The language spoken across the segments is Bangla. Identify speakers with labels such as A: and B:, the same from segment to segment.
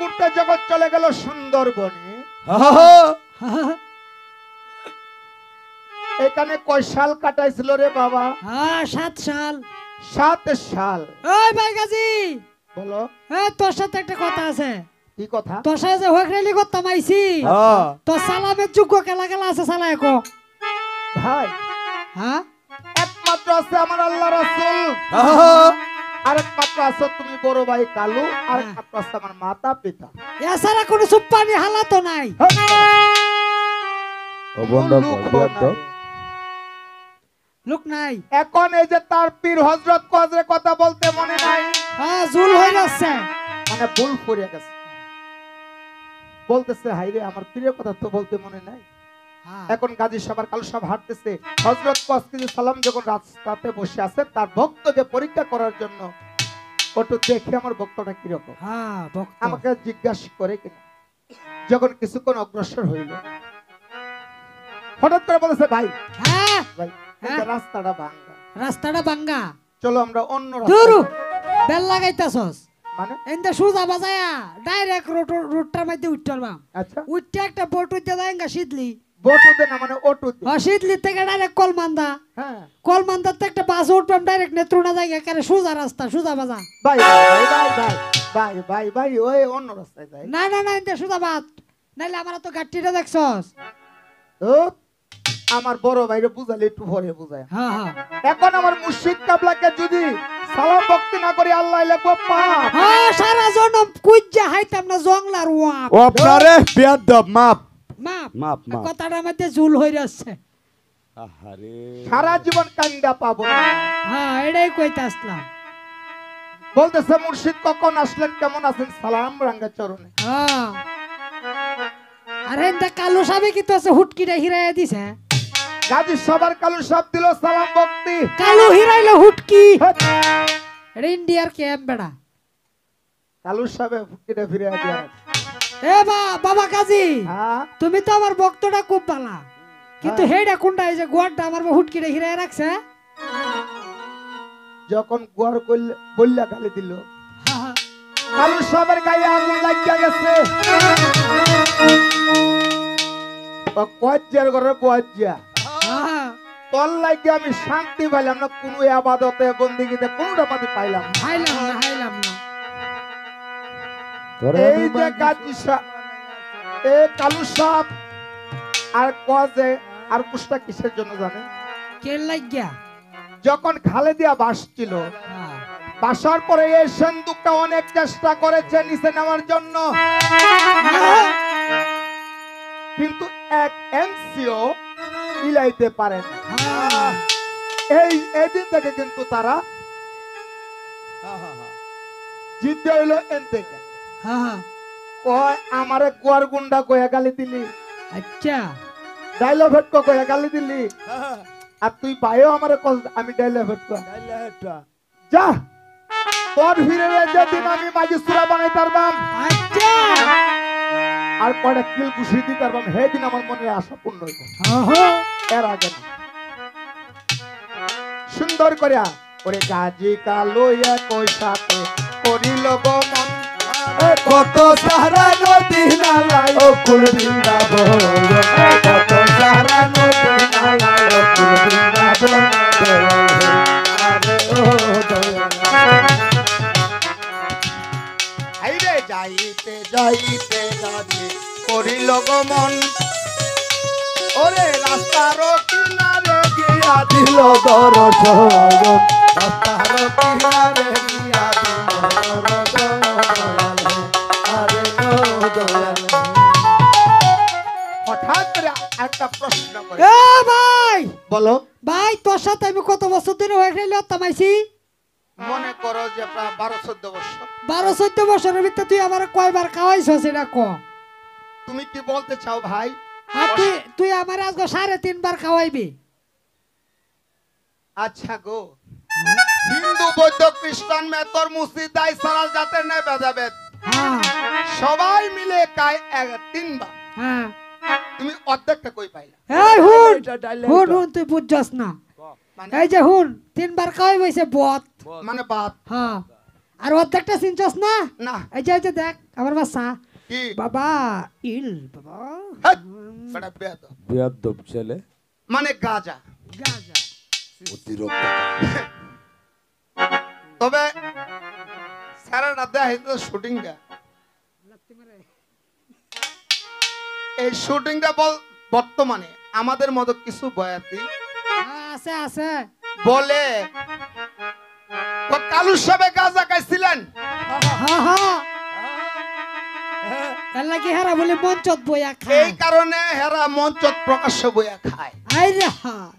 A: ঘুরতে যখন চলে গেল সুন্দরবনে, এখানে কয় সাল কাটাইছিল রে বাবা?
B: 7 সাল।
A: 7 সাল।
B: ওই ভাই গাজী,
A: বলো।
B: তোর সাথে একটা কথা আছে।
A: কি কথা?
B: তোর সাথে যে হোকরেলি করতাম আইছি, তোর সালামের যোগ্য কেলা কেলা আছে সালায় কো
A: ভাই।
B: হ্যাঁ,
A: একমাত্র আছে আমার আল্লাহ রাসূল, আর একমাত্র আছে তুমি বড় ভাই কালু, আর একমাত্র আছে আমার মাতা পিতা।
B: এছাড়া কোনো সুপানি হালাতো নাই। লোক নাই।
A: এখন এই যে তার পীর হযরত কজরে কথা বলতে মনে নাই?
B: জুল হয়ে যাচ্ছে,
A: মানে ভুল করে গেছে। বলতেছে হাইরে আমার পীরের কথা তো বলতে মনে নাই। এখন গাজী সাহেব কালু সাহেব হাঁটতেছে, হযরত কজরে সালাম যখন রাস্তাতে বসে আছে তার ভক্তকে পরীক্ষা করার জন্য, ওটা দেখে আমার ভক্তটা কি রকম আমাকে জিজ্ঞাসা করে কিনা। যখন কিছুক্ষণ অগ্রসর হইল, হঠাৎ করে বলেছে ভাই, ভাই রাস্তাটা ভাঙা।
B: রাস্তাটা ভাঙা,
A: চলো আমরা অন্য
B: রাস্তা। বেল লাগাইতাছস
A: মানে?
B: এন্ড সুজা বাজায়া ডাইরেক্ট রোডটার মধ্যে উঠতারবাম।
A: আচ্ছা,
B: উঠতে একটা বোট উঠতে যায়গা শীতলি।
A: বোট উঠে না মানে অটো উঠে।
B: শীতলি থেকে ডাইরেক্ট কলমান্দা।
A: হ্যাঁ,
B: কলমান্দাতে একটা বাস উঠবাম ডাইরেক্ট নেত্রুনা জায়গা করে সুজা রাস্তা, সুজা বাজা।
A: ভাই ভাই ভাই ভাই ভাই ভাই ভাই ওই অন্য রাস্তায় যাই।
B: না না না, এন্ড সুজা বাদ, নাইলে আমার তো গাড়িটা দেখছস।
A: ও আমার বড় ভাইরে বুঝালে একটু পরে বুঝায়।
B: হ্যাঁ হ্যাঁ,
A: এখন আমার মুর্শিদ কাবলাকে যদি সালাম ভক্তি না করি আল্লাহ লাগবে পাপ।
B: হ্যাঁ, সারা জনম কুজ্জা হাইতাম না জংলার ওয়াপ।
C: ও আপনারে বেয়াদব মাপ
B: মাপ
C: মাপ মাপ।
B: কথাটার মধ্যে জুল হয়ে যাচ্ছে।
C: আহারে
A: সারা জীবন কান্দা পাবো না।
B: হ্যাঁ, এটাই কইতে আসলাম।
A: বলতেছে মুর্শিদ কখন আসলেন, কেমন আছেন? সালাম রাঙ্গা চরণে।
B: হ্যাঁ, আরে এন্ড কালু সাবে কি তো আছে হুটকিটা হিরাইয়া দিছে।
A: গাজী সবার কালু সব দিল সালাম ভক্তি।
B: কালু হিরাইলো হুটকি। এটা ইন্ডিয়ার ক্যাম্প বেড়া।
A: কালু সাবে হুটকিটা ফিরে দিয়া।
B: এ বাবা কাজী,
A: হ্যাঁ,
B: তুমি তো আমার বক্তটা খুব ভালো, কিন্তু হেডা কোনটা এই যে গোয়ারটা আমার হুটকিটা হিরাইয়া রাখছে।
A: যখন গোয়ার কইলে বললা গালি দিল, কালু সবার গায়ে আগুন লাগিয়া গেছে। কজ্জার ঘরে কজ্জা তোর লাগে আমি শান্তি পাইলাম না, কোন আবাদতে বন্দিগিতে কোনটা পাতি পাইলাম না।
B: হাইলাম না।
A: এই যে গাজী সাহেব, এ কালু সাহেব আর কজে আর কুষ্টা কিসের জন্য জানে?
B: কে লাগিয়া
A: যখন খালেদিয়া বাসছিল, বাসার পরে এই সিন্দুকটা অনেক চেষ্টা করেছে নিচে নেওয়ার জন্য, কিন্তু এক এনসিও মিলাইতে পারে না। এই দিন থেকে কিন্তু তারা জিততে হইলো এন থেকে। কয় আমারে কুয়ার গুন্ডা কয়ে গালি দিলি,
B: আচ্ছা
A: ডাইলভেট কয়ে গালি দিলি, আর তুই পাইও আমারে আমি ডাইলভেট যা তোর ফিরে যেদিন আমি মাঝে সুরা বানাই পারবাম,
B: আচ্ছা
A: আর কয়টা কিল খুশি দিতে পারবাম, সেদিন আমার মনে আশা পূর্ণ হইব। এর আগে না। সুন্দর করিয়া ওরে গাজী কালো একই সাথে করিল গমন,
C: কত সারা নদী নালায় ও কুল বৃন্দাবন, কত সারা নদী নালায় ও কুল বৃন্দাবন।
A: আইরে যাইতে যাইতে গাজী করিল গমন, ওরে রাস্তার কিনারে গিয়া
C: দিল দর্শন, রাস্তার কিনারে গিয়া দিল দর্শন।
A: হঠাৎ করে একটা প্রশ্ন করে।
B: এ ভাই,
A: বলো।
B: ভাই তোর সাথে আমি কত বছর ধরে হয়ে গেল তামাইছি?
A: মনে করো যে প্রায় 12-14 বছর।
B: 12-14 বছরের ভিতরে তুই আমার কয়বার খাওয়াইছস এটা ক?
A: তুমি কি বলতে চাও ভাই?
B: তুই আমার আজকে 3.5 বার খাওয়াইবি।
A: আচ্ছা গো, হিন্দু বৌদ্ধ খ্রিস্টান মেতর মুসলিম দাই সারা যাতে নেই ভেদাভেদ, সবাই মিলে খায় 3 বার।
B: হ্যাঁ,
A: তুমি অর্ধেকটা কই পাইলা?
B: এই হুন তুই বুঝছস না। এই যে হুন 3 বার খাওয়াই বইছে বত
A: মানে বাত।
B: হ্যাঁ, আর অর্ধেকটা চিনছস না?
A: না
B: এই যে দেখ আমার বাচ্চা
A: কি
B: বাবা ইল বাবা
A: হাট, বেটা বেয়াদব।
C: বেয়াদব ছেলে
A: মানে গাজা।
B: গাজা
C: অতিরিক্ত
A: তবে সারাটা দেখাইতো শুটিংটা, এই শুটিংটা বর্তমানে আমাদের মতো কিছু বয়াতি
B: আছে আছে
A: বলে ও কালু সাহেব গাজা খাইছিলেন,
B: হ্যাঁ হ্যাঁ এলা কি হারা বলে মঞ্চত বইয়া
A: এই
B: খায়
A: কারণে হেরা মঞ্চত প্রকাশ্য বইয়া খায়।
B: আই রে হ্যাঁ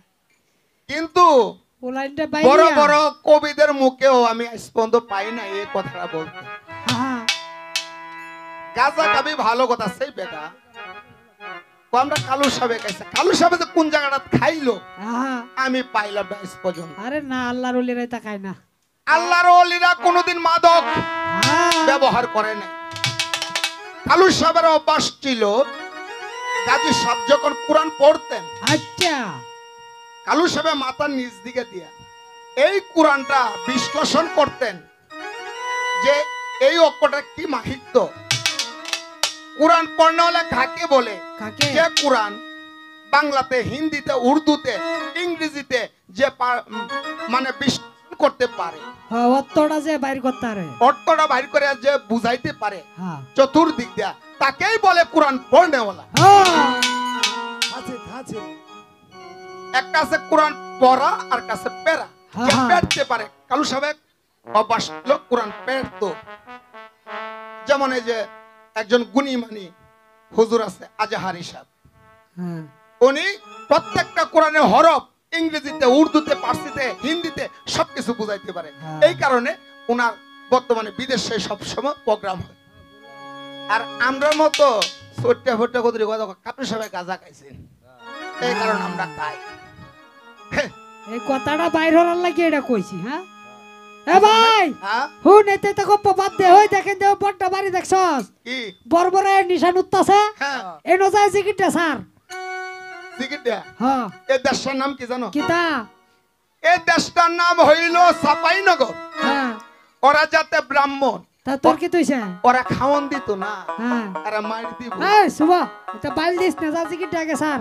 A: কিন্তু
B: ওলাইনটা
A: বড়
B: বাইরিয়া
A: বড় কবিদের মুখেও আমি আজ পর্যন্ত পাই না এই কথাটা বলতে।
B: হ্যাঁ
A: গাজা খাবি ভালো কথা, সেই বেটা ও আমরা কালু সাহেব খাইছে, কালু সাহেব যে কোন জায়গাটা খাইলো
B: হ্যাঁ
A: আমি পাইলাম না আজ পর্যন্ত।
B: আরে না আল্লাহর ওলিরাই তাকায় না
A: আল্লাহর ওলিরা কোনোদিন মাদক
B: হ্যাঁ
A: ব্যবহার করে নাই। কালু সাহেবের অভ্যাস ছিল, গাজী সাহেব যখন কোরআন পড়তেন
B: আচ্ছা
A: কালু সাহেবের মাথার নিচ দিকে দিয়া এই কোরআনটা বিশ্লেষণ করতেন যে এই অক্ষরটা কি মাহিত্য, কোরআন পড়নে হলে কাকে বলে,
B: কাকে
A: যে কোরআন বাংলাতে, হিন্দিতে, উর্দুতে, ইংরেজিতে যে মানে বিশ্লেষণ করতে পারে,
B: হ্যাঁ অতটা যে বাইর করতে পারে
A: অর্থটা বাইর করে যে বুঝাইতে পারে
B: হ্যাঁ
A: চতুর্দিক দিয়া, তাকেই বলে কোরআন পড়নেওয়ালা।
B: হ্যাঁ
C: আছে আছে
A: একটা আছে কোরআন পড়া আর কাছে পেরা, যে
B: হ্যাঁ।
A: পেরতে পারে। কালু সাহেব অভ্যাস ছিল কোরআন পেরতো। যেমন এই যে একজন গুণীমানী হুজুর আছে আজাহারি সাহেব,
B: হ্যাঁ
A: উনি প্রত্যেকটা কোরআনের হরফ ইংরেজিতে, উর্দুতে, পার্সিতে, হিন্দিতে সবকিছু বুঝাইতে পারে।
B: হ্যাঁ।
A: এই কারণে ওনার বর্তমানে বিদেশে সবসময় প্রোগ্রাম হয়। আর আমরা মতো ছোট্ট ফোট্টা কদরি কথা কাপড় সবাই গাঁজা খাইছেন, এই কারণে আমরা খাই।
B: এই কথাটা বাইর হওয়ার লাগে এটা কইছি হ্যাঁ এ ভাই
A: হ্যাঁ
B: হুন এতে তো গপ্প বাদ দে হই দেখেন দেও বড়টা বাড়ি দেখছস
A: কি
B: বড় বড় নিশান উত্তাছে
A: হ্যাঁ
B: এনো যায় জিকিরটা স্যার
A: টিকিট দেয়া।
B: হ্যাঁ
A: এই দেশটার নাম কি জানো?
B: কিতা
A: এই দেশটার নাম হইল চাঁপাইনগর।
B: হ্যাঁ
A: ওরা যাতে ব্রাহ্মণ,
B: তা তোর কি তুইছে
A: ওরা খাওয়ান দিত না,
B: হ্যাঁ
A: এরা মার দিব।
B: এই সুবা এটা বাইল দিস না যা জিকিরটা আগে স্যার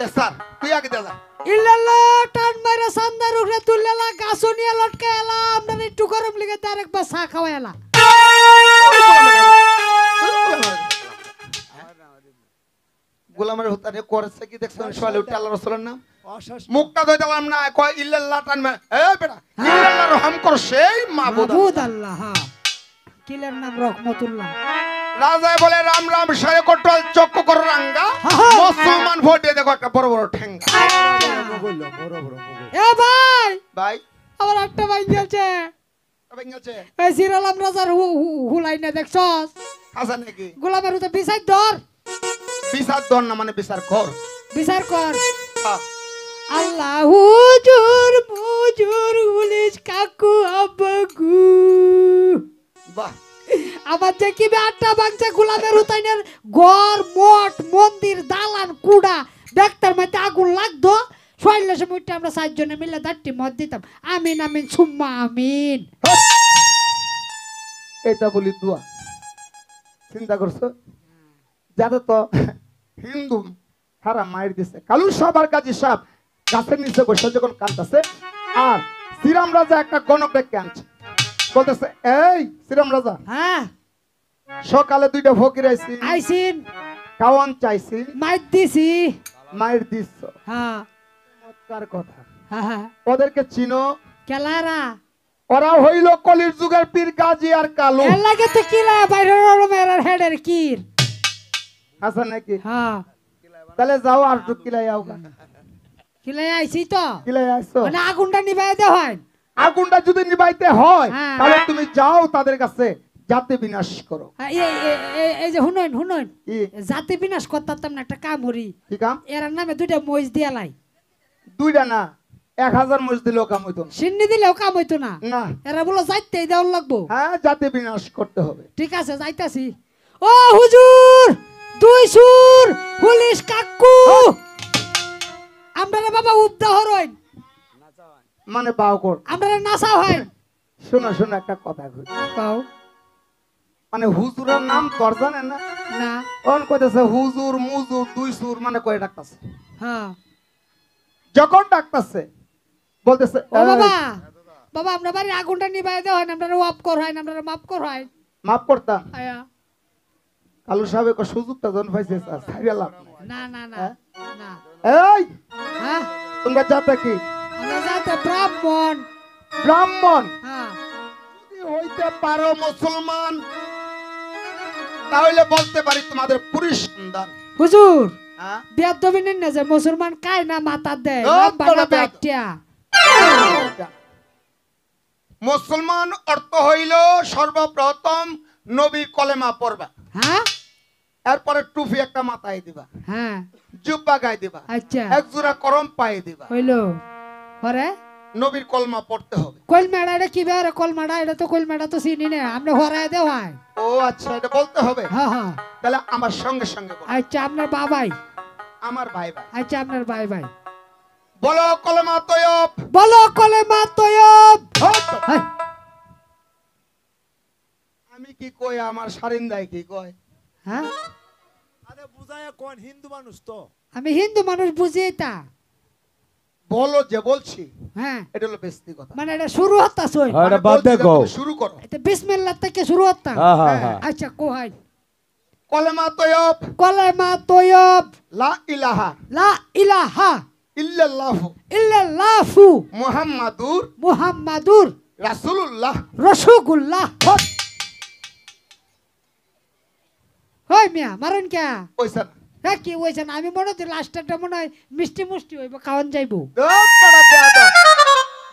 A: এ স্যার তুই আগে দাদা।
B: ইল্লাল্লাহ টান মাইরা সান্দার উঠে তুললেলা গাছনিয়া লটকে এলা আমরা একটু গরম লিগে তার একবার চা খাওয়াইলা
A: গোলামের হুতারে করেছে কি দেখছেন? সোয়ালে উঠে আল্লাহ রাসূলের নাম
C: অশাস
A: মুখটা ধরে দিলাম না, কয় ইল্লাল্লাহ টান মে এ বেটা ইল্লাল্লাহ রহম কর সেই মাবুদ।
B: মাবুদ আল্লাহ হ্যাঁ কিলের নাম রহমতুল্লাহ
A: রাজায় বলে রাম রাম সারে কটল চক্ক কর রাঙ্গা, মুসলমান ভোট দিয়ে দেখো একটা বড় বড় ঠেঙ্গা।
C: মোগল বড় বড় মোগল
B: এ ভাই
A: ভাই
B: আমার একটা ভাই গেছে
A: তবে গেছে
B: এই সিরালাম রাজার হুলাই না দেখছস
A: হাসান নাকি
B: গোলামের উতে বিচার ধর
A: বিচার দন না মানে বিচার কর।
B: বিচার কর
A: হ্যাঁ।
B: আল্লাহ হুজুর মুজুর পুলিশ কাকু আব্বাকু
A: বাহ
B: আমার যে কি আটটা বাংছে গোলামের উতাইনের ঘর মঠ মন্দির দালান কুড়া দেখতার মধ্যে আগুন লাগতো শৈলের সময়টা আমরা 4 জনে মিলে দাঁড়টি মত দিতাম আমিন আমিন সুম্মা আমিন
A: এটা বলি দোয়া। চিন্তা করছো যাতে তো হিন্দু হারা মায়ের দিছে কালু সাহেব আর গাজী সাহেব গাছের নিচে বসে যখন কাঁদতেছে, আর শ্রীরাম রাজা একটা গণক ডেকে আনছে, বলতেছে এই শ্রীরাম রাজা
B: হ্যাঁ
A: সকালে 2টা ফকির আইছি,
B: আইসিন
A: খাওয়ান চাইছি,
B: মাইর দিছি
A: মায়ের দিচ্ছ।
B: হ্যাঁ
A: চমৎকার কথা।
B: হ্যাঁ হ্যাঁ
A: ওদেরকে চিনো?
B: কেলারা
A: ওরা হইল কলির যুগের পীর গাজী আর কালু।
B: এর লাগে তো কিলা বাইরের মেয়ের হেডের কির
A: হাসান নাকি?
B: হ্যাঁ
A: তাহলে যাও আর একটু কিলাই আও গা।
B: কিলাই আইছি তো
A: কিলাই আসছো?
B: মানে আগুনটা নিভাই দে হয়
A: আগুনটা যদি নিভাইতে হয়
B: হ্যাঁ।
A: তাহলে তুমি যাও তাদের কাছে, জাতি বিনাশ করো।
B: এই যে হুনইন হুনইন
A: কি
B: জাতি বিনাশ করতাম না একটা কাম হরি
A: কি কাম?
B: এর নামে 2টা মহিষ দিয়ালাই
A: 2টা না 1000 মরিচ দিলেও কাম হইতো না।
B: সিন্নি দিলেও কাম হইতো না
A: না,
B: এরা বলো যাইতেই দেওয়ার লাগবো
A: হ্যাঁ জাতি বিনাশ করতে হবে।
B: ঠিক আছে যাইতাছি ও হুজুর 2 সুর পুলিশ কাকু আমরা বাবা উদ্দাহরণ
A: মানে বাও কর
B: আমরা নাসা হয়
A: শোনো শোনো একটা কথা কই,
B: কও
A: মানে হুজুরের নাম তোর জানে না,
B: না
A: অন কইতেছে হুজুর মুজুর দুই সুর মানে কয় ডাকতাছে,
B: হ্যাঁ
A: যখন ডাকতাছে বলতেছে
B: ও বাবা বাবা আমরা বাড়ি আগুনটা নিভাই দেওয়া হয় না, আমরা অফ কর হয় না, আমরা মাফ কর হয়
A: মাফ করতাম।
B: আয়া
A: কালু সাহেব এক সুযোগটা জন পাইছে ছাড়িয়া লাভ নাই।
B: না না না
A: হ্যাঁ?
B: না
A: এই
B: হ্যাঁ
A: তোমরা জাতে কি?
B: আমরা যাতে ব্রাহ্মণ
A: ব্রাহ্মণ।
B: হ্যাঁ
A: যদি হইতে পারো মুসলমান তাহলে বলতে পারি তোমাদের পুরুষ সন্তান।
B: হুজুর
A: হ্যাঁ?
B: বেদবি নেন না যে মুসলমান কায় না মাথা দেয়
A: ও,
B: লম্বা
A: তোরা
B: না
A: বেয়াদব।
B: বাইটিয়া
A: মুসলমান অর্থ হইল সর্বপ্রথম নবীর কলেমা পড়বা,
B: হ্যাঁ
A: এরপরে টুপি একটা মাথায় দিবা,
B: হ্যাঁ
A: জুব্বা গায়ে দিবা,
B: আচ্ছা
A: এক জোড়া করম পায়ে দিবা,
B: হইলো পরে
A: নবীর কলমা পড়তে হবে।
B: কলমেড়া এটা কি বেরে কলমেড়া এটা তো কলমেড়া তো চিনি না আমরা হরাই দেওয়া হয়
A: ও আচ্ছা, এটা বলতে হবে।
B: হ্যাঁ হ্যাঁ
A: তাহলে আমার সঙ্গে সঙ্গে বলো।
B: আচ্ছা আপনার বাবাই
A: আমার ভাই ভাই
B: আচ্ছা আপনার ভাই ভাই
A: বলো কলেমা তয়ব।
B: বলো কলেমা তয়ব হাই,
A: আমি কি কই, আমার সারিন্দাই কি কয়?
B: হ্যাঁ
C: আরে বুঝায় কোন হিন্দু মানুষ তো।
B: আমি হিন্দু মানুষ বুঝি এটা
A: বলো যে বলছি,
B: হ্যাঁ
A: এটা হলো বেস্তি কথা।
B: মানে এটা শুরু হতা সই
C: হ্যাঁ। এটা
A: মানে
C: বাদ
A: বলছি
C: দে
A: যে
C: গো।
A: তুমি শুরু করো।
B: এটা বিসমিল্লাহ থেকে শুরু হতা
C: হ্যাঁ হ্যাঁ হ্যাঁ
B: আচ্ছা কোহাই
A: কলেমা তয়ব
B: কলেমা তয়ব
A: লা ইলাহা
B: লা ইলাহা
A: ইল্লাল্লাহু
B: ইল্লাল্লাহু
A: মুহাম্মাদুর
B: মুহাম্মাদুর
A: রাসূলুল্লাহ।
B: রসুগুল্লাহ হই মিয়া মারুন কে
A: কইছে না?
B: হ্যাঁ কি হইছে না আমি মনে হচ্ছে লাস্টটা মনে হয় মিষ্টি মুষ্টি হইব খাওয়ান যাইব
A: দোতটা বেয়াদব।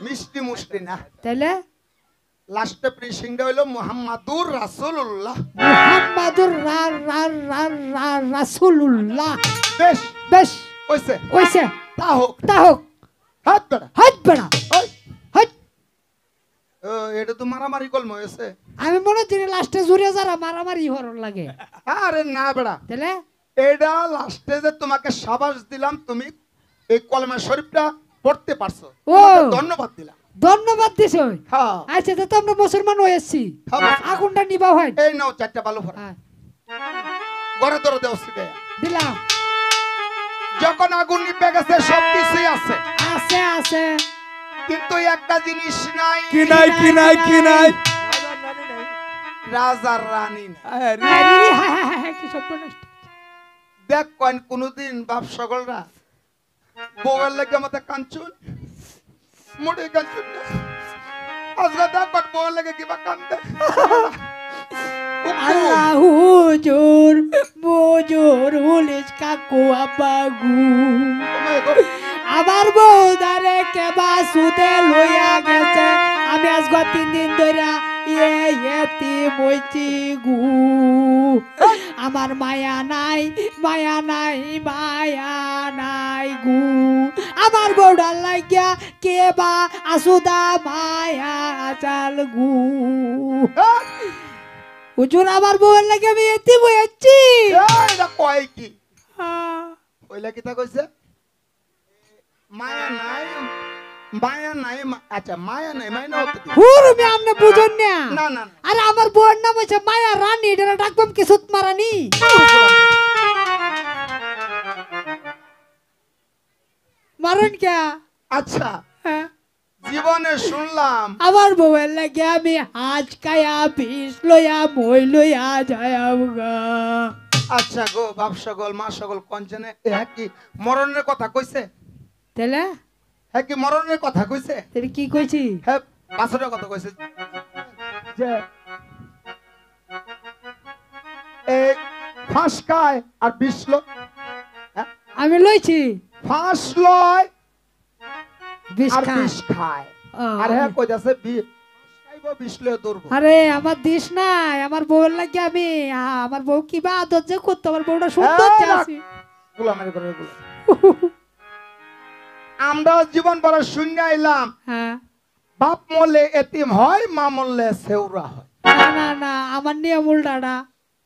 A: মিষ্টি মুষ্টি না,
B: তাইলে
A: লাস্টে প্রিসিংটা হইলো মুহাম্মাদুর রাসূলুল্লাহ।
B: মুহাম্মাদুর রাসূলুল্লাহ
A: বেশ
B: বেশ
A: কইছে,
B: কইছে
A: তা হোক।
B: তা হোক
A: হাত ধরা।
B: হাত বেড়া
A: ওই,
B: হাত
A: ও, এটা তো মারামারি কলম হয়েছে।
B: আমি মনে হচ্ছে লাস্টে জুড়ে যারা মারামারি হরণ লাগে
A: আরে না বেড়া,
B: তাইলে
A: এটা লাস্টে যে তোমাকে সাবাস দিলাম, তুমি এই কলমা শরীফটা পড়তে পারছো,
B: ও।
A: তোমাকে ধন্যবাদ দিলাম।
B: ধন্যবাদ দিছ
A: হ্যাঁ
B: আচ্ছা তো আমরা মুসলমান হয়েছি
A: হ্যাঁ।
B: আগুনটা নিবা হয়
A: এই নাও চারটা ভালো ফোড়া,
B: হ্যাঁ,
A: ঘরে ধরে দেও সিটে।
B: দিলাম
A: যখন আগুন নিভে গেছে সব কিছুই আছে,
B: আছে আছে
A: কিন্তু একটা জিনিস নাই।
C: কি নাই কি নাই কি নাই
A: রাজার রানী নাই।
B: আরে, হায়, হায়, হায়, হায়, কি সব নষ্ট
A: দেখ কয়েন কোনদিন বাপ সকলরা বউয়ের লেগে আমাদের কাঞ্চন মুড়ে কাঞ্চন না, আজকে দেখ কয়েন বউয়ের লেগে কিবা কান্দে।
B: আল্লাহ হুজুর মুজুর হুলিস কাকু আবাগু আমার বউদারে কেবা সুদে লইয়া গেছে আমি আজকে 3 দিন ধরে এতি বইছি গু আমার মায়া নাই মায়া নাই মায়া নাই গু আমার বউডার লাগিয়া কেবা আসুদা মায়া চাল গু হুজুর আমার বউয়ের লাগে আমি এতি বইছি
A: এটা কয় কি ওইলা কিতা কইছে? মায়া নাই মায়া নাই আচ্ছা মায়া নাই মায়া হতো কি?
B: হুরুমি আপনি বুঝুন না
A: না না না।
B: আরে আমার বউয়ের নাম হচ্ছে মায়া রানী এটা ডাকবাম কি সুত মারানি মারুন কে
A: আচ্ছা
B: হ্যাঁ
A: জীবনে শুনলাম
B: আমার বউয়ের লাগে আমি আজ কায়া বিষ লইয়া মই লইয়া যায়াবগা
A: আচ্ছা গো বাপ সকল মা সকল কঞ্চনে হ্যাঁ কি মরণের কথা কইছে?
B: তাহলে
A: হ্যাঁ কি মরণের কথা কইছে?
B: তুই কি কইছি
A: হ্যাঁ পাঁচটার কথা কইছে যে এই ফাঁস খায় আর বিষ লয়। হ্যাঁ?
B: আমি লইছি
A: ফাঁস লয়
B: বিষ
A: আর
B: খা
A: বিষ খায়।
B: ও,
A: আর হ্যাঁ কইতাছে বিষ লয়ে দৌড়বো।
B: আরে আমার দিস নাই আমার বউয়ের লাগে আমি আমার বউ কি বা আদর যে করতো আমার বউটা সুন্দর
A: এই
B: যে
A: রাখ।
B: আছে
A: গোলামের করে গোলাম। আমরা জীবন বড় শূন্য আইলাম,
B: হ্যাঁ
A: বাপ মরলে এতিম হয়, মা মরলে সেউরা হয়।
B: না না না আমার নিয়ম উল্টাটা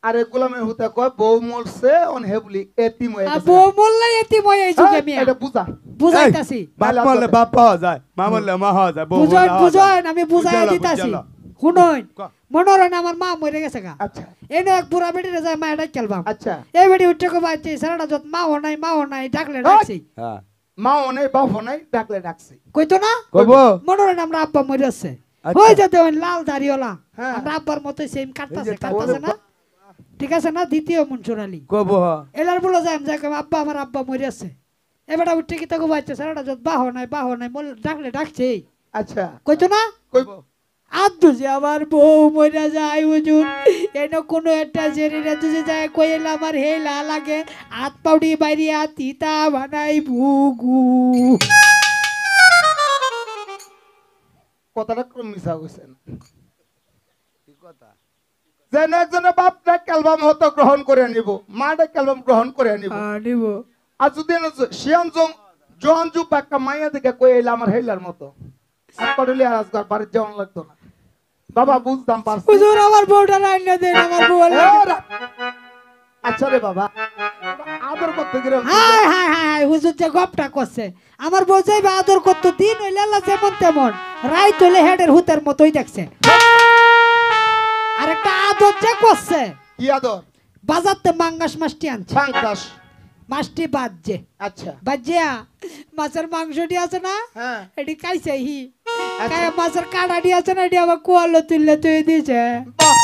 A: আরে গোলামের হুতে কয় বউ মরছে অন হেবলি এতিম হয়ে গেছে।
B: বউ বললে এতি মই এই যুগে
A: এই,
B: মিয়া
A: এটা বুঝা
B: বুঝাইতাছি
C: বাপ মরলে বাপ পাওয়া যায়, মা মরলে মা হওয়া যায়, বউ মরলে
B: বুঝাই
C: হওয়া
B: বুঝাই
C: যায়।
B: আমি বুঝাই
C: বুঝাইলা,
B: দিতাছি
C: বুঝাইলা।
B: শুনুন
C: ক।
B: মনে হয় না আমার মা মরে গেছে গা
A: আচ্ছা
B: এনে এক বুড়া বেটিরে যায় মা এটা খেলবাম
A: আচ্ছা
B: এই বেটি উঠে কো বাইতে সারাটা যত মা ও নাই ডাকলে ডাকছি
C: হ্যাঁ
A: মাও নাই বাপও নাই ডাকলে ডাকছি
B: কইতো না
C: কইব
B: মনে হয় না আমরা আব্বা মরে আছে
C: আচ্ছা।
B: ওই যে দেন লাল দাড়িওয়ালা
A: হ্যাঁ।
B: আমরা আব্বার মতো সেম কাটতাছে
C: এই যে
B: কাটতাছে না ঠিক আছে না দ্বিতীয় মনসুর আলী
C: কইব
B: এলার বলে যাই যে আব্বা আমার আব্বা মরে আছে এবারে উঠে কি তাকে বাইতে সারাটা যত বাহ নাই ডাকলে ডাকছে
A: আচ্ছা
B: কইতো না
A: কইব
B: আদু যে আমার বউ মরে যায় হুজুর এনে কোনো একটা জেরিরে তুই যায় কইলা আমার হেলা লাগে হাত পাউডি বাইরিয়া তিতা বানাই ভুগু
A: কথাটা ক্রম মিশা হইছেন যেন একজনের বাপটা অ্যালবাম হতো গ্রহণ করে নিব মাটা অ্যালবাম গ্রহণ করে নিব
B: নিব
A: আর যদি শিয়ান জোহান জু পাক্কা মাইয়া দিকে কই এলা আমার হেলার মতো আর পড়লে আর আজকাল বাড়ির যাওয়ান লাগতো না বাবা বুঝতাম পারছি
B: হুজুর আমার বউটা রাইনা দেন আমার বউ
A: আচ্ছা রে বাবা আদর করতে গেলে
B: হাই হাই হাই হুজুর যে গপটা করছে আমার বউ যাইবে আদর করতে দিন হইলে আল্লাহ যেমন তেমন রাইত হইলে হেডের হুতের মতোই দেখছে আর একটা আদর যে করছে
A: কি আদর
B: বাজারতে মাঙ্গাস মাছটি আনছে
A: ফাঙ্কাস
B: মাছটি বাজছে
A: আচ্ছা
B: বাজিয়া মাছের মাংসটি আছে না
A: হ্যাঁ
B: এটি খাইছে হি
A: আচ্ছা।
B: খায় মাছের কাঁটাটি আছে না এটি আবার কোয়ালো তুললে তুই দিয়েছে
A: বাহ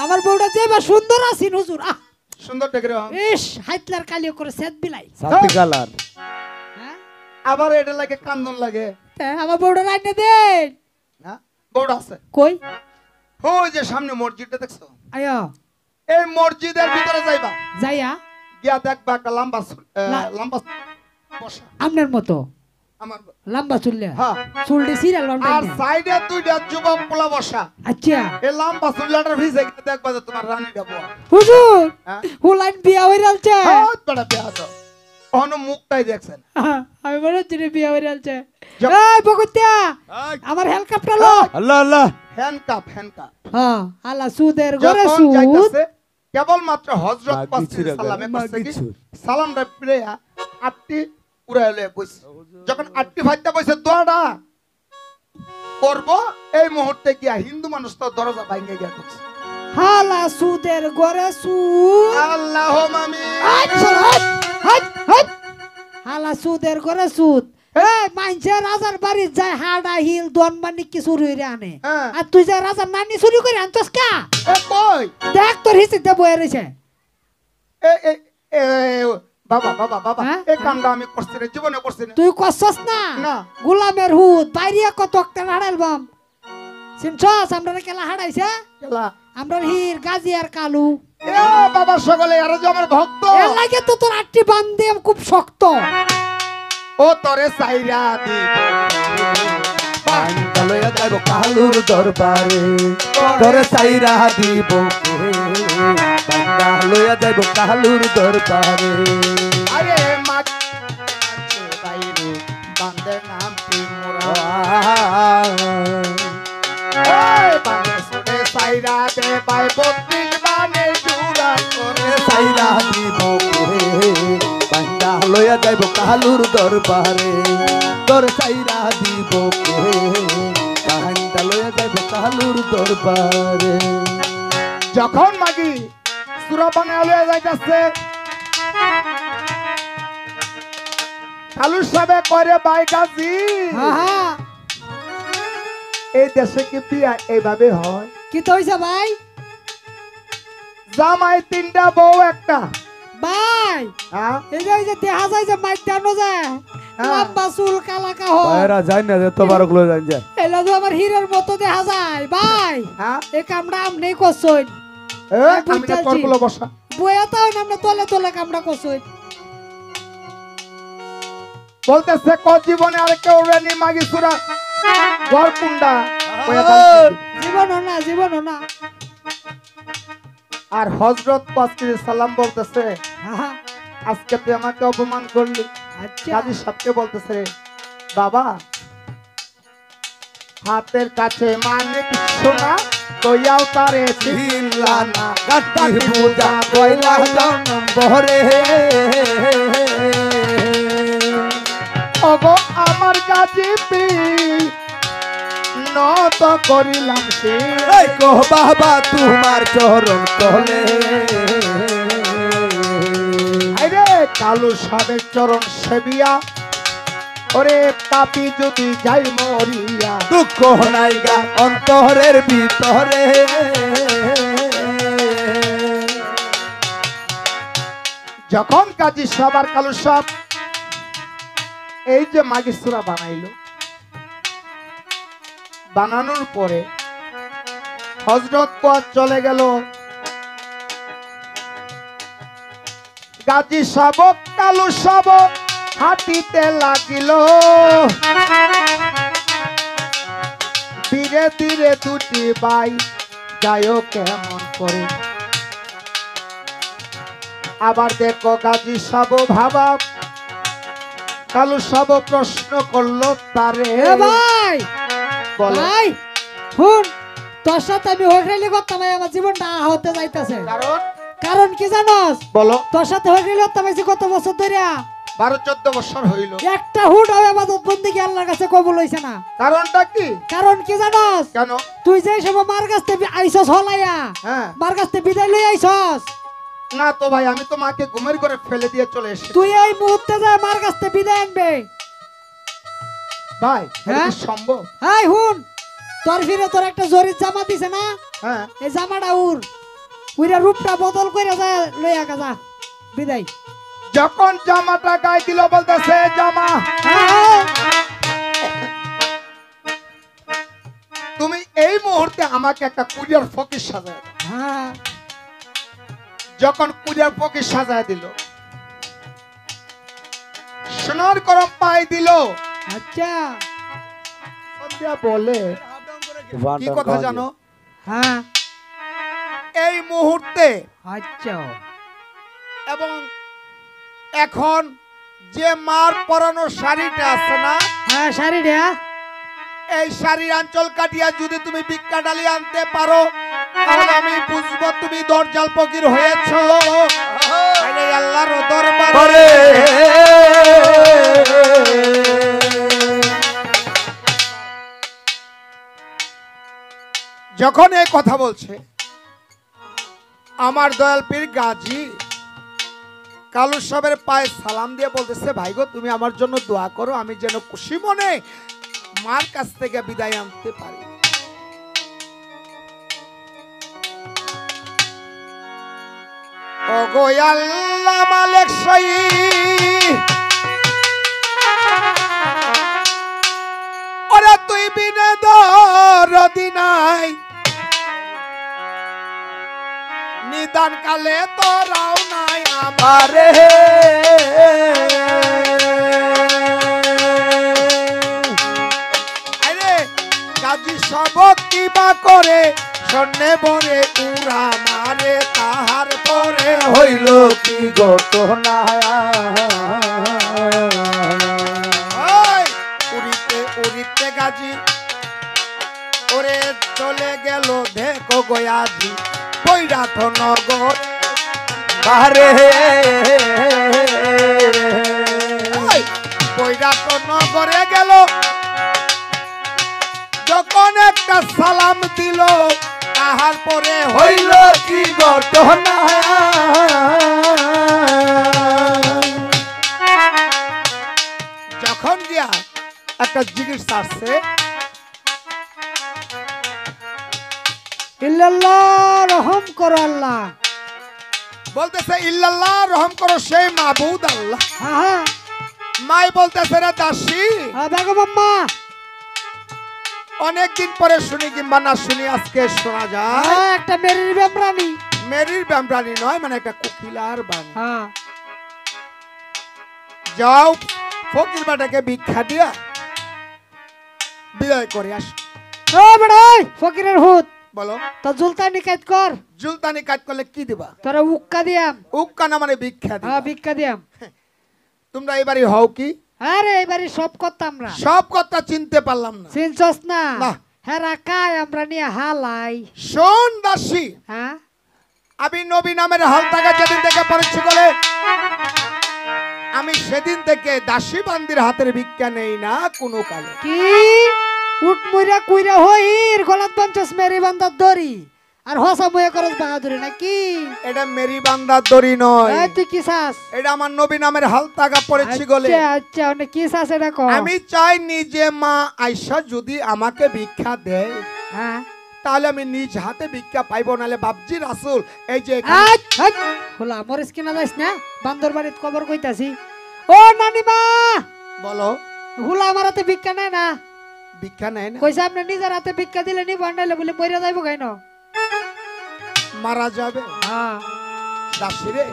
B: আমার বউটা যে এবার সুন্দর আছিন হুজুর আহ
A: সুন্দর ডেকে
B: ইস হাইতলার কালিও করে সেদ বিলাই
C: সাথী কালার
B: হ্যাঁ
A: আবার এটা লাগে কান্দন লাগে
B: তা আমার বউটা রাইনা দেন
A: হ্যাঁ বড় আছে
B: কই
A: ওই যে সামনে মসজিদটা দেখছো
B: আয়া
A: এই মসজিদের ভিতরে যাইবা
B: যাইয়া
A: গিয়া দেখবা একটা লম্বা
B: লা-
A: লম্বা বসা
B: আপনার মতো
A: আমার
B: লম্বা চুললে
A: হ্যাঁ
B: চুলটি সিরা লন্ডন
A: আর সাইডে দুইটা যুবক পোলা বসা
B: আচ্ছা
A: এই লম্বা চুল্লাটার ভিজে গিয়ে দেখবা যে তোমার রানী যাবো
B: হুজুর
A: হ্যাঁ
B: হুলাইন বিয়া হয়ে রালছে
A: হাত বড় পেয়াদ অন মুখটাই দেখছেন
B: আমি বলে চিনি বিয়া হয়ে রালছে
A: যাও।
B: এই বকুতিয়া আমার হেলিকপ্টার লো
C: আল্লাহ আল্লাহ
A: হ্যান্ডকাপ
B: হ্যাঁ আলা সুদের ঘরে
A: যখন
B: সুদ
A: যাইতাছে কেবল মাত্র হযরত
C: মাগি
A: পাঁচ
C: ছিঁড়া
A: সালামে
C: গেল,
A: করছে
C: মাগি
A: কি
C: ছিঁড়া।
A: সালামটা প্রেয়া আটটি উড়াইলে বইছে যখন আটটি ভাইটা বইছে দোয়াটা করব এই মুহূর্তে গিয়া হিন্দু মানুষ তো দরজা ভাঙে গিয়া ঢুকছে
B: হালা সুদের ঘরে সুদ
A: আল্লাহ মামি
B: আচ্ছা, হাট, হাট। হালা সুদের ঘরে সুদ এই মাইনছে রাজার বাড়ি যায় হাডা হিল দন মানি কি চুরি হইরে আনে
A: হ্যাঁ।
B: আর তুই যে রাজার নানি চুরি করে আনছস কা
A: এ কই
B: দেখ তোর হিসিতে বয়ে রয়েছে
A: এ এ এ বাবা বাবা বাবা
B: হ্যাঁ?
A: এই কামটা আমি করছি না জীবনে করছি না
B: তুই করছস না
A: না।
B: গোলামের হুদ বাইরে কত একটা হারাইলবাম চিনছস আমরা কেলা হারাইছে
A: কেলা
B: আমরা হির গাজি আর কালু
A: এ বাবা সকলে আর যে আমার ভক্ত
B: এর লাগে তো তোর আটটি বান্ধে খুব শক্ত
A: ও তোরে সাইরা দিব
C: পান্তা লইয়া যাইব কালুর দরবারে তোরে সাইরা দিব পান্তা লইয়া যাইব কালুর দরবারে
A: আরে মা বাইরে বান্দে নাম কি মোরা এই বান্দে সুরে সাইরা দে বাই বত্রিশ বানে জুড়া করে
C: সাইরা দিব পান্তা লইয়া যাইব কালুর দরবারে তোর সাইরা দিব পান্তা লইয়া যাইব কালুর দরবারে
A: যখন মাগি সুরা বানায় লয়ে যাইতাছে কালুর সাবে করে বাই গাজি
B: হ্যাঁ
A: এই দেশে কি বিয়া এইভাবে হয়
B: কি তো হইছে ভাই
A: জামাই তিনটা বউ একটা
B: ভাই
A: হ্যাঁ
B: এই যে দেখা যায় যে মাইক টানো যায়
A: হ্যাঁ।
B: লম্বা চুল কালা কাহ
C: বাইরা যাই না যে তোমার গুলো জান যায়
B: এলো তো আমার হীরের মতো দেখা যায় ভাই
A: হ্যাঁ
B: এই কামড়া আমনেই করছই
A: আমি না করগুলো বসা
B: বইয়া তাও না আমরা তলে তলে কামড়া করছই
A: বলতেছে ক জীবনে আর কেউ রেনি মাগি সুরা ঘর কুন্ডা
B: জীবন না
A: আর হযরত পাঁচ সালাম বলতেছে
B: হ্যাঁ,
A: আজকে তুই আমাকে অপমান করলি
B: আচ্ছা
A: কাজী সাহেবকে বলতেছে বাবা হাতের কাছে মানিক সোনা কইয়াও তারে চিনলা না
C: কাটির পূজা কইলা জন্ম বহরে
A: ওগো আমার গাজী পীর নত করিলাম শির।
C: এই গো বাবা তোমার চরণ তলে
A: আরে কালু সাহেবের চরণ সেবিয়া ওরে পাপি যদি যাই মরিয়া
C: দুঃখ নাই গা অন্তরের ভিতরে।
A: যখন কাজী সাহেব আর কালু সাহেব এই যে মাগি সূরা বানাইলো, বানানোর পরে হযরত পথ চলে গেল। গাজী সাহেব কালু সাহেব হাঁটিতে লাগিল, ধীরে ধীরে দুটি ভাই যায় কেমন করে। আবার দেখো গাজী সাহেব ভাবা, কালু সাহেব প্রশ্ন করলো তারে,
B: এ ভাই
A: বলো
B: ভাই শুন, তোর সাথে আমি হয়ে গেলে করতাম, আমার জীবনটা হতে যাইতেছে।
A: কারণ
B: কারণ কি জানোস?
A: বলো
B: তোর সাথে হয়ে গেলে করতাম কত বছর ধরে,
A: 12-14 বছর হইল।
B: একটা হুট হবে আবাদত বন্দেগী আল্লাহর কাছে কবুল হইছে না।
A: কারণটা কি?
B: কারণ কি জানোস?
A: কেন?
B: তুই যে সময় মার কাছ থেকে আইছস হলাইয়া,
A: হ্যাঁ
B: মার কাছ থেকে বিদায় লই আইছস,
A: না তো ভাই, আমি তো মাকে ঘুমের করে ফেলে দিয়ে চলে এসেছি।
B: তুই এই মুহূর্তে যা মার কাছ থেকে বিদায় আনবে।
A: ভাই এটা
B: হ্যাঁ?
A: কি সম্ভব?
B: হাই হুন, তোর ফিরে তোর একটা জরির জামা দিছে না,
A: হ্যাঁ
B: এই জামাটা উইরা রূপটা বদল করে যা লইয়া যা বিদায়।
A: যখন জামাটা গায়ে দিল বলতেছে জামা
B: হ্যাঁ,
A: তুমি এই মুহূর্তে আমাকে একটা কুরিয়ার ফকির সাজায় দাও।
B: হ্যাঁ,
A: যখন কুরিয়ার ফকির সাজায় দিল, সোনার গরম পাই দিল,
B: আচ্ছা,
A: সন্ধ্যা বলে কি কথা জানো?
B: হ্যাঁ,
A: এই মুহূর্তে
B: আচ্ছা,
A: এবং এখন যে মার পরানো শাড়িটা আছে না,
B: হ্যাঁ, শাড়ি রে,
A: এই শাড়ির আঁচল কাটিয়া যদি তুমি ভিক্ষা ডালি আনতে পারো, তাহলে আমি বুঝবো তুমি দরজাল ফকির হয়েছ। আরে আল্লাহর দরবারে যখন এই কথা বলছে, আমার দয়াল পীর গাজী কালু সাহেবের পায়ে সালাম দিয়ে বলতেছে, ভাই গো তুমি আমার জন্য দোয়া করো, আমি যেন খুশি মনে মার কাছ থেকে বিদায় আনতে পারি। ওগো আল্লাহ মালিক শাহী, ওরে তুই বিনে দরদি নাই, নিদান কালে তোরাও নাই আমারে। আরে গাজী সব কিবা করে স্বর্ণে বরে উড়া মারে, তাহার পরে
C: হইল কি ঘটনা
A: উড়িতে উড়িতে গাজী ওরে চলে গেল দেখো গয়াজি বৈরাট নগর
C: বারে
A: বৈরাট নগরে গেল। যখন একটা সালাম দিল, তাহার পরে
C: হইল কি ঘটনা
A: যখন গিয়া একটা জিজ্ঞেস আসছে,
B: ইল্লাল্লাহ রহম করো আল্লাহ,
A: বলতেছে ইল্লাল্লাহ রহম করো সেই মাবুদ আল্লাহ।
B: হ্যাঁ, হ্যাঁ,
A: মাই বলতেছে রে দাসী,
B: হ্যাঁ, বেগম আম্মা,
A: অনেকদিন পরে শুনি কিংবা না শুনি আজকে শোনা যায়
B: হ্যাঁ, একটা মেরির বেমরানি,
A: মেরির ব্যামরানি নয়, মানে একটা কোকিলার বাণী।
B: হ্যাঁ,
A: যাও ফকির বাটাকে ভিক্ষা দিয়া বিদায় করে আস।
B: ও বেড়াই ফকিরের হুত,
A: বলো
B: তো জুলতানি কাজ কর,
A: জুলতানি কাজ করলে কি দিবা?
B: তোরা উক্কা দিয়াম,
A: উক্কা না মানে ভিক্ষা দিবা।
B: হ্যাঁ, ভিক্ষা দিয়াম।
A: তোমরা এবারে হও কি?
B: আরে এবারে সব করতাম আমরা,
A: সব কথা চিনতে পারলাম না।
B: চিনছস না?
A: না।
B: হ্যাঁ, রাখায় আমরা নিয়ে হালাই।
A: শোন দাসী,
B: হ্যাঁ,
A: আমি নবী নামের হালতাকে যেদিন থেকে পরিচয় করে আমি সেদিন থেকে দাসী বান্দির হাতের ভিক্ষা নেই না কোনো কালে।
B: কি উট মুইরা কুইরা হইর গলাত পঞ্চাশ মেরি বান্দার দড়ি আর হসা মুয়ে করস বাহাদুরি নাকি?
A: এটা মেরি বান্দার দড়ি নয়,
B: এই তুই কি চাস?
A: এটা আমার নবী নামের হালতাগা পড়েছি গলে।
B: আচ্ছা আচ্ছা অনেক কি চাস এটা কও।
A: আমি চাই নিজে মা আয়েশা যদি আমাকে ভিক্ষা দেয়
B: হ্যাঁ
A: তাহলে আমি নিজ হাতে ভিক্ষা পাইবো, নালে বাপজি রাসূল এই যে
B: হোলা মরিস কিনা যাইস না, বান্দর বাড়িত খবর কইতাছি। ও নানিমা
A: বলো,
B: হুলা আমার হাতে ভিক্ষা নেয় না,
A: ভিক্ষা নেয় না?
B: কইছে আপনি নিজের হাতে ভিক্ষা দিলে নিব, নাইলে বলে মইরা যাইবো কেন?
A: মারা যাবে
B: হ্যাঁ
A: দাসী রে।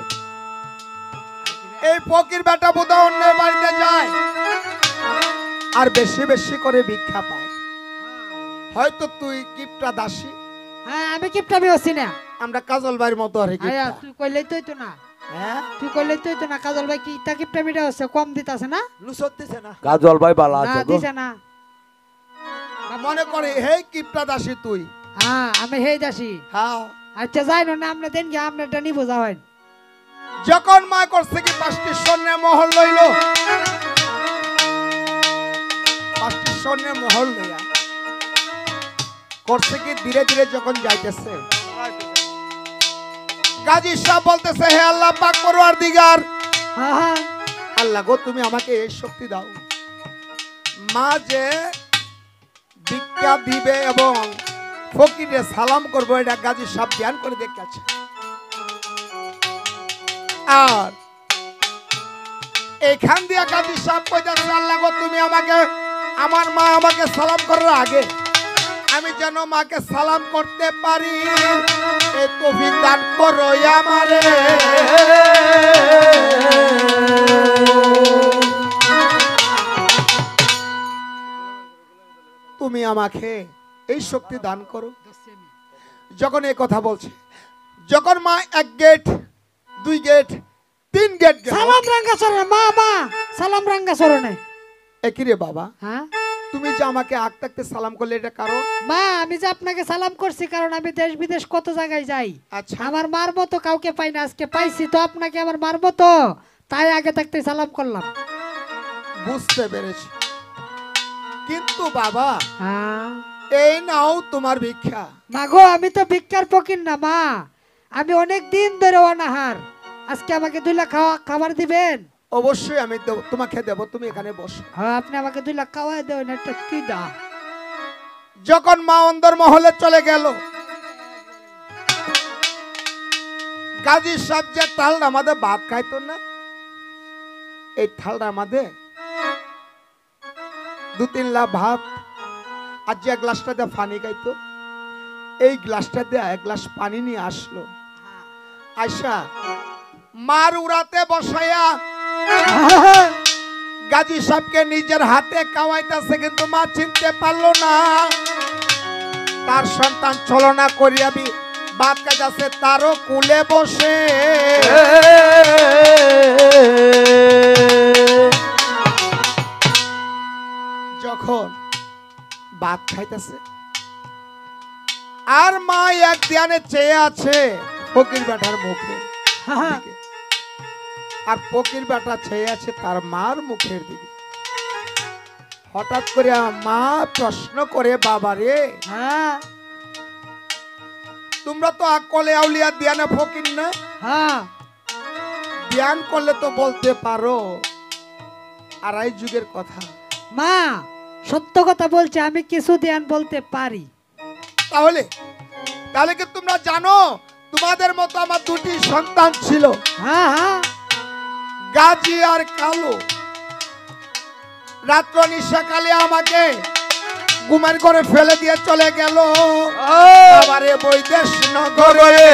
A: এই ফকির বেটা বোধা অন্য বাড়িতে যায় আর বেশি বেশি করে ভিক্ষা পায়। হয়তো তুই কিপটা দাসী,
B: হ্যাঁ আমি কিপটামি হচ্ছি না।
A: আমরা কাজল ভাইয়ের মতো আর কি।
B: আয়া তুই কইলেই তো হইতো না,
A: হ্যাঁ
B: তুই কইলেই তো হইতো না। কাজল ভাই কি তা কিপটামিটা হচ্ছে কম দিতাছে না?
A: লুসত দিছে না,
C: কাজল ভাই বালা
B: না
C: আছে গো।
B: দিছে না।
A: মনে করে হে কিপটা দাসী তুই।
B: হ্যাঁ আমি হেই দাসি।
A: হ্যাঁ
B: আচ্ছা যাই না আপনি দেন কি আপনারটা নিবো যাওয়াই।
A: যখন মা করছে কি 5টি স্বর্ণের মহল লইল, 5টি স্বর্ণের মহল লইয়া করছে কি ধীরে ধীরে যখন যাইতেছে, গাজী সাহেব বলতেছে হে আল্লাহ পাক পরওয়ারদিগার,
B: হ্যাঁ হ্যাঁ
A: আল্লাহ গো তুমি আমাকে এই শক্তি দাও, মা যে ভিক্ষা দিবে এবং ফকিরে সালাম করবো এটা গাজী সাহেব ধ্যান করে দেখেছে। আর এখান দিয়া গাজী সাহেব কইতাছে আল্লাহ গো তুমি আমাকে, আমার মা আমাকে সালাম করার আগে আমি যেন মাকে সালাম করতে পারি, এই তৌফিক দান করো আমারে। তুমি আমাকে এই শক্তি দান করো। যখন এই কথা বলছে, যখন মা 1 গেট 2 গেট 3 গেট গেল,
B: সালাম রাঙ্গা চরণে মা মা সালাম রাঙ্গা চরণে।
A: একই রে বাবা,
B: হ্যাঁ
A: তুমি যে আমাকে আগ থাকতে সালাম করলে এটা কারণ?
B: মা আমি যে আপনাকে সালাম করছি কারণ আমি দেশ বিদেশ কত জায়গায় যাই,
A: আচ্ছা
B: আমার মার মতো কাউকে পাই না, আজকে পাইছি তো আপনাকে আমার মার মতো, তাই আগে থাকতে সালাম করলাম।
A: বুঝতে পেরেছি, কিন্তু বাবা
B: হ্যাঁ
A: এই নাও তোমার ভিক্ষা।
B: মা গো আমি তো ভিক্ষার ফকির না মা, আমি অনেক দিন ধরে অনাহার, আজকে আমাকে 2 লাখ খাবার দিবেন?
A: অবশ্যই আমি তোমাকে দেব, তুমি এখানে বসো।
B: হ্যাঁ আপনি আমাকে 2 লাখ খাওয়াই দেবেন, একটা কি দা।
A: যখন মা অন্দর মহলে চলে গেল, গাজী সাহেব যে থালটা আমাদের ভাত খাইতো না, এই থালটা আমাদের 2-3 লাখ ভাত আর যে গ্লাসটা দিয়ে পানি খাইতো, এই গ্লাসটা দিয়ে 1 গ্লাস পানি নিয়ে আসলো। আয়শা মার উড়াতে বসাইয়া গাজী সাহেবকে নিজের হাতে খাওয়াইতেছে, কিন্তু মা চিনতে পারলো না তার সন্তান ছলনা করিয়া ভাত খাইতেছে তারও কুলে বসে। যখন ভাত খাইতেছে আর মা এক ধ্যানে চেয়ে আছে ফকির বেটার মুখে দিকে, আর ফকির বেটা চেয়ে আছে তার মার মুখের দিকে। হঠাৎ করে মা প্রশ্ন করে বাবা রে,
B: হ্যাঁ
A: তোমরা তো আকলে আউলিয়া ধ্যানে ফকির না,
B: হ্যাঁ
A: ধ্যান করলে তো বলতে পারো 2.5 যুগের কথা।
B: মা সত্য কথা বলছে, আমি কিছু ধ্যান বলতে পারি।
A: তাহলে তাহলে কি তোমরা জানো তোমাদের মতো আমার 2টি সন্তান ছিল,
B: হ্যাঁ হ্যাঁ
A: গাজী আর কালো। রাত্র নিশাকালে আমাকে ঘুমের করে ফেলে দিয়ে চলে গেল আবারে বৈদেশ নগরে।